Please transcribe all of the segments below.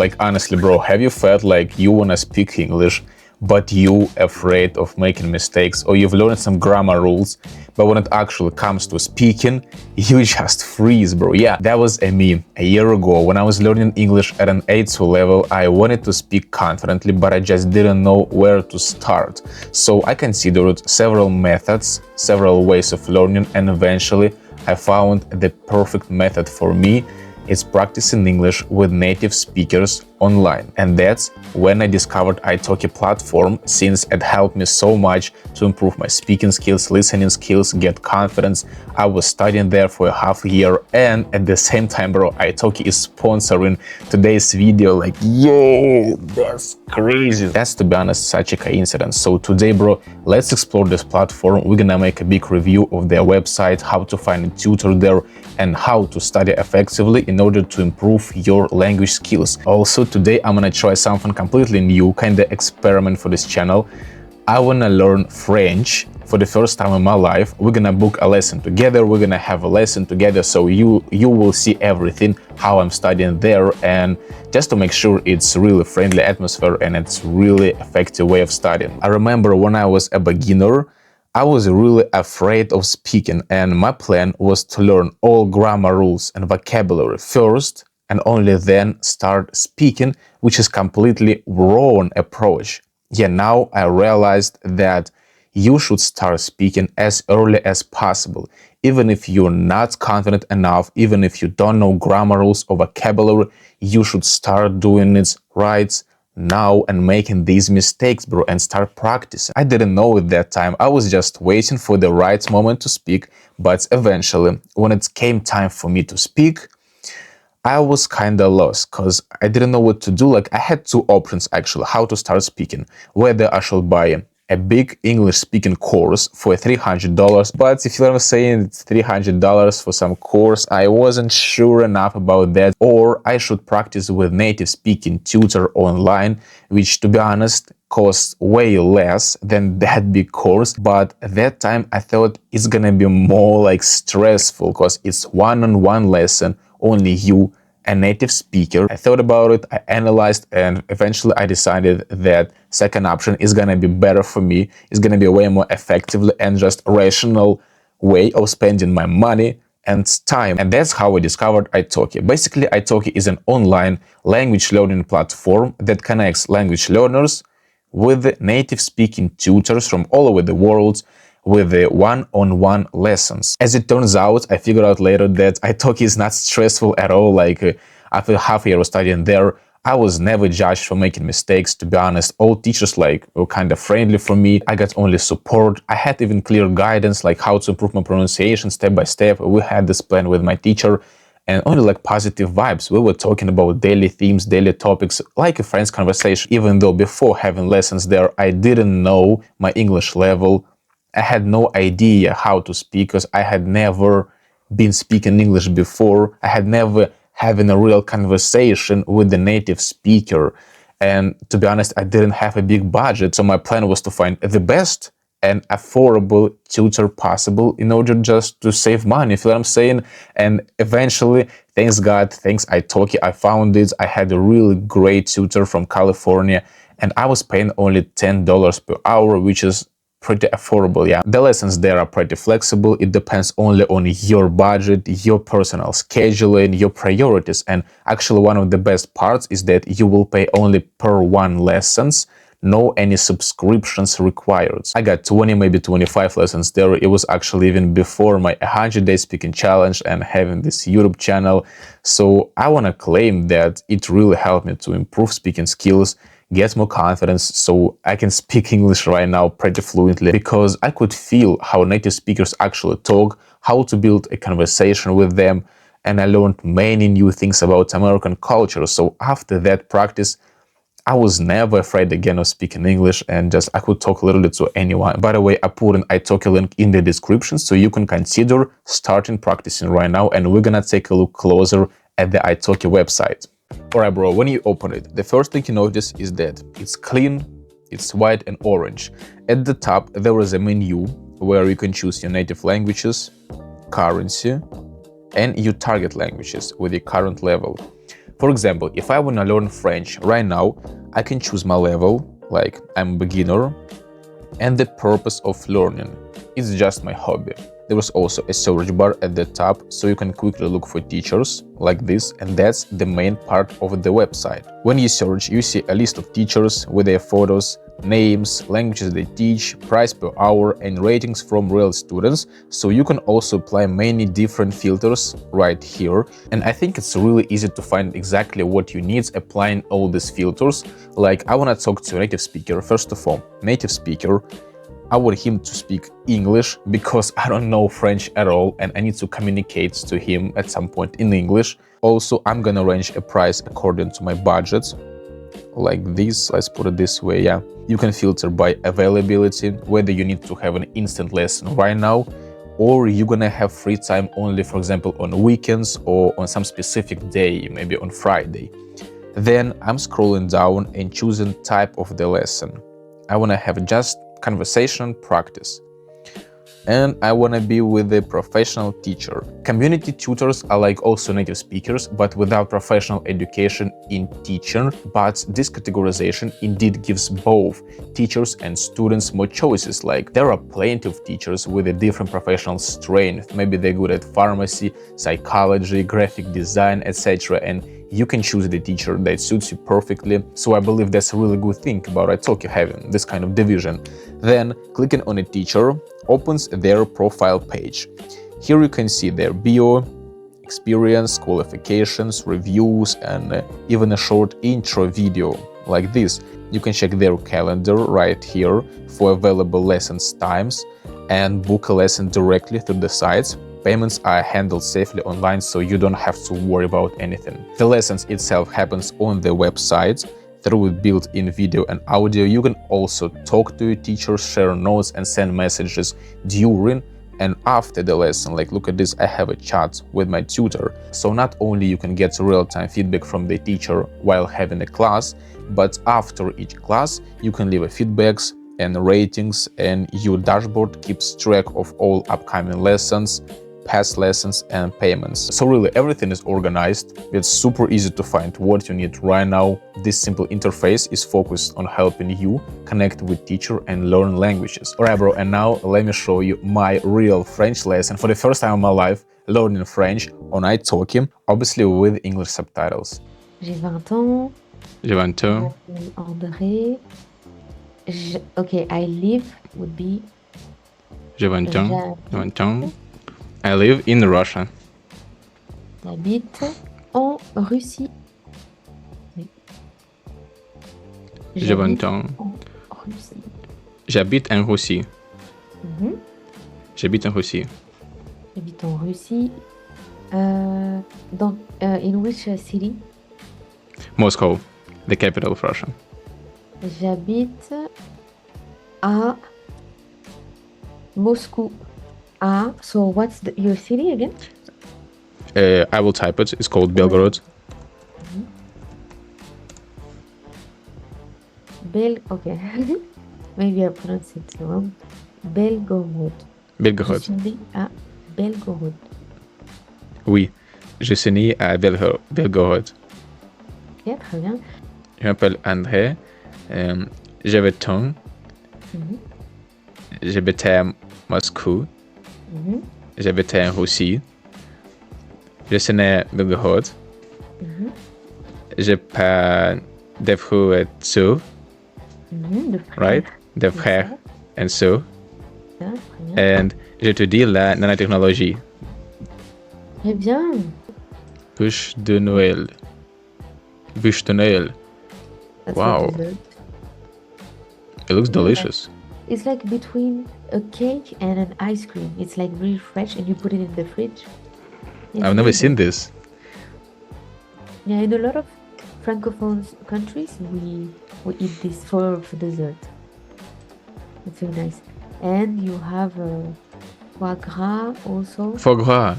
Like honestly, bro, have you felt like you wanna speak English, but you afraid of making mistakes, or you've learned some grammar rules, but when it actually comes to speaking, you just freeze, bro? Yeah, that was me a year ago when I was learning English at an A2 level. I wanted to speak confidently, but I just didn't know where to start. So I considered several methods, several ways of learning, and eventually I found the perfect method for me. It's practicing English with native speakers online. And that's when I discovered italki platform, since it helped me so much to improve my speaking skills, listening skills, get confidence. I was studying there for a half a year, and at the same time, bro, italki is sponsoring today's video. Like, yo, that's crazy. That's, to be honest, such a coincidence. So today, bro, let's explore this platform. We're gonna make a big review of their website, how to find a tutor there, and how to study effectively in order to improve your language skills. Also, today I'm gonna try something completely new, kinda experiment for this channel. I wanna learn French for the first time in my life. We're gonna book a lesson together, we're gonna have a lesson together, so you will see everything, how I'm studying there, and just to make sure it's really friendly atmosphere and it's really effective way of studying. I remember when I was a beginner, I was really afraid of speaking, and my plan was to learn all grammar rules and vocabulary first and only then start speaking, which is completely wrong approach. Yeah, now I realized that you should start speaking as early as possible. Even if you're not confident enough, even if you don't know grammar rules or vocabulary, you should start doing it right now and making these mistakes, bro, and start practicing. I didn't know at that time. I was just waiting for the right moment to speak, but eventually, when it came time for me to speak, I was kinda lost because I didn't know what to do. Like, I had two options actually, how to start speaking. Whether I should buy a big English speaking course for $300, but if you're saying it's $300 for some course, I wasn't sure enough about that. Or I should practice with native speaking tutor online, which, to be honest, costs way less than that big course. But at that time I thought it's gonna be more like stressful because it's one-on-one lesson, only you, a native speaker. I thought about it, I analyzed, and eventually I decided that second option is gonna be better for me. It's gonna be a way more effective and just rational way of spending my money and time. And that's how I discovered italki. Basically, italki is an online language learning platform that connects language learners with native speaking tutors from all over the world with the one-on-one lessons. As it turns out, I figured out later that italki is not stressful at all. Like, after half a year of studying there, I was never judged for making mistakes. To be honest, all teachers were kind of friendly for me. I got only support. I had even clear guidance, like how to improve my pronunciation step by step. We had this plan with my teacher, and only positive vibes. We were talking about daily themes, daily topics, like a friend's conversation. Even though before having lessons there, I didn't know my English level. I had no idea how to speak because I had never been speaking English before. I had never having a real conversation with the native speaker. And to be honest, I didn't have a big budget. So my plan was to find the best and affordable tutor possible in order just to save money, you feel what I'm saying? And eventually, thanks God, thanks italki, I found it. I had a really great tutor from California, and I was paying only $10 per hour, which is pretty affordable. Yeah, the lessons there are pretty flexible. It depends only on your budget, your personal scheduling, your priorities. And actually, one of the best parts is that you will pay only per one lessons. No any subscriptions required. I got 20, maybe 25 lessons there. It was actually even before my 100-day speaking challenge and having this YouTube channel. So I want to claim that it really helped me to improve speaking skills, get more confidence, so I can speak English right now pretty fluently, because I could feel how native speakers actually talk, how to build a conversation with them, and I learned many new things about American culture. So after that practice, I was never afraid again of speaking English, and just I could talk literally to anyone. By the way, I put an italki link in the description so you can consider starting practicing right now, and we're gonna take a look closer at the italki website. Alright bro, when you open it, the first thing you notice is that it's clean, it's white and orange. At the top there is a menu where you can choose your native languages, currency, and your target languages with your current level. For example, if I want to learn French right now, I can choose my level, like I'm a beginner, and the purpose of learning. It's just my hobby. There is also a search bar at the top, so you can quickly look for teachers, like this, and that's the main part of the website. When you search, you see a list of teachers with their photos, names, languages they teach, price per hour, and ratings from real students, so you can also apply many different filters right here. And I think it's really easy to find exactly what you need applying all these filters. Like, I want to talk to a native speaker. First of all, native speaker, I want him to speak English because I don't know French at all and I need to communicate to him at some point in English. Also, I'm gonna range a price according to my budget, like this. Let's put it this way, yeah. You can filter by availability, whether you need to have an instant lesson right now, or you're gonna have free time only, for example, on weekends or on some specific day, maybe on Friday. Then I'm scrolling down and choosing type of the lesson. I wanna have just conversation practice, and I want to be with a professional teacher. Community tutors are like also native speakers, but without professional education in teaching. But this categorization indeed gives both teachers and students more choices. Like, there are plenty of teachers with a different professional strength. Maybe they're good at pharmacy, psychology, graphic design, etc. And you can choose the teacher that suits you perfectly. So I believe that's a really good thing about italki having this kind of division. Then clicking on a teacher opens their profile page. Here you can see their bio, experience, qualifications, reviews, and even a short intro video like this. You can check their calendar right here for available lessons times and book a lesson directly through the sites. Payments are handled safely online, so you don't have to worry about anything. The lessons itself happens on the website through built-in video and audio. You can also talk to your teacher, share notes, and send messages during and after the lesson. Like, look at this, I have a chat with my tutor. So not only you can get real-time feedback from the teacher while having a class, but after each class you can leave feedbacks and ratings, and your dashboard keeps track of all upcoming lessons, past lessons, and payments. So really everything is organized. It's super easy to find what you need right now. This simple interface is focused on helping you connect with teacher and learn languages. Alright bro, and now let me show you my real French lesson for the first time in my life, learning French on italki, obviously with English subtitles. J'ai 20 ans. J'ai 20 ans. André. Okay, I live would be... J'ai 20 ans. 20 ans. I live in Russia. J'habite en Russie. Oui. J'ai 20 ans. En Russie. J'habite en Russie. J'habite en Russie. J'habite en Russie. In which city? Moscow, the capital of Russia. J'habite à Moscou. So what's your city again? I will type it. It's called Belgorod. Okay. Maybe I pronounced it wrong. Belgorod. Belgorod. Je suis né à Belgorod. Oui, je suis né à Belgorod. Ok, très bien. Je m'appelle André. J'avais temps. J'habitais à Moscou. J'habitais en Russie. Je suis né à Belgorod. J'ai pas de frères et sœurs. Right? De frères et sœurs. Et j'étudie la nanotechnologie. Très bien. Bûche de Noël. Bûche de Noël. That's wow. It looks delicious. It's like between a cake and an ice cream. It's like really fresh and you put it in the fridge. I've never seen this. Yeah, in a lot of francophone countries, we eat this for dessert. It's very nice. And you have foie gras also. Foie gras.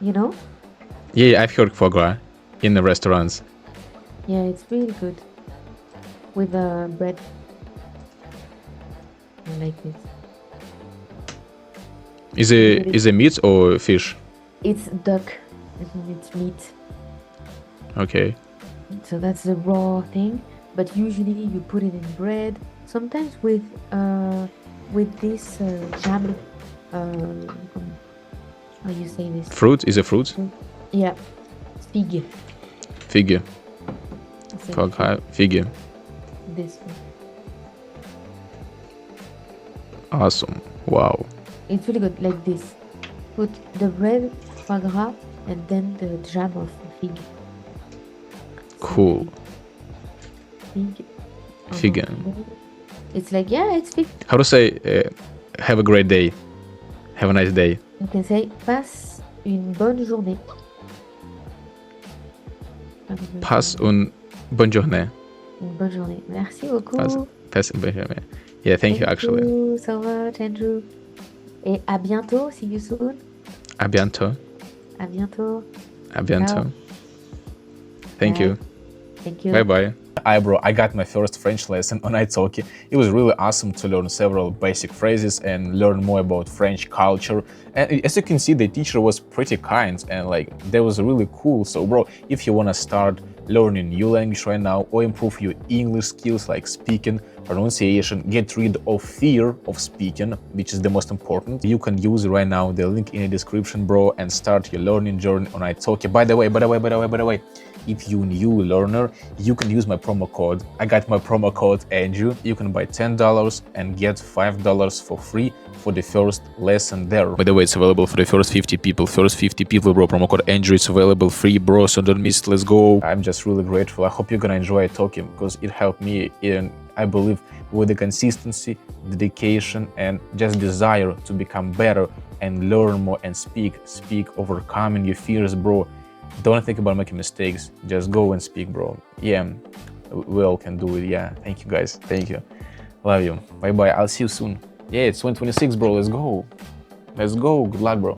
You know? Yeah, I've heard foie gras in the restaurants. Yeah, it's really good. With bread. I like this. Is it meat or fish? It's duck. It's meat. Okay. So that's the raw thing. But usually you put it in bread. Sometimes with this jam. How you say this? Fruit is a fruit. Yeah, fig. Fig. Say Fig. this one. Awesome. Wow. It's really good. Like this. Put the red foie gras and then the jam of fig. Cool. Fig. Fig. It's like, yeah, it's fig. How to say have a great day? Have a nice day. You can say passe une bonne journée. Passe une bonne journée. Une bonne journée. Merci beaucoup. Passe une bonne journée. Yeah, thank you actually. Thank you so much, Andrew. Et à bientôt. See you soon. À bientôt. À bientôt. À bientôt. Ciao. Thank Bye. you. Thank you. Bye bye. Hi bro, I got my first French lesson on italki. It was really awesome to learn several basic phrases and learn more about French culture. And as you can see, the teacher was pretty kind and like that was really cool. So bro, if you wanna start learning new language right now or improve your English skills like speaking, pronunciation, get rid of fear of speaking, which is the most important, you can use right now the link in the description, bro, and start your learning journey on italki. By the way, if you're a new learner, you can use my promo code. I got my promo code Andrew. You can buy $10 and get $5 for free for the first lesson there. By the way, it's available for the first 50 people. First 50 people, bro. Promo code Andrew is available free, bro. So don't miss it. Let's go. I'm just really grateful. I hope you're gonna enjoy talking because it helped me in, I believe, with the consistency, dedication, and just desire to become better and learn more and speak, overcoming your fears, bro. Don't think about making mistakes. Just go and speak, bro. Yeah, we all can do it. Yeah, thank you guys. Thank you. Love you. Bye bye. I'll see you soon. Yeah, it's 2026, bro. Let's go. Let's go. Good luck, bro.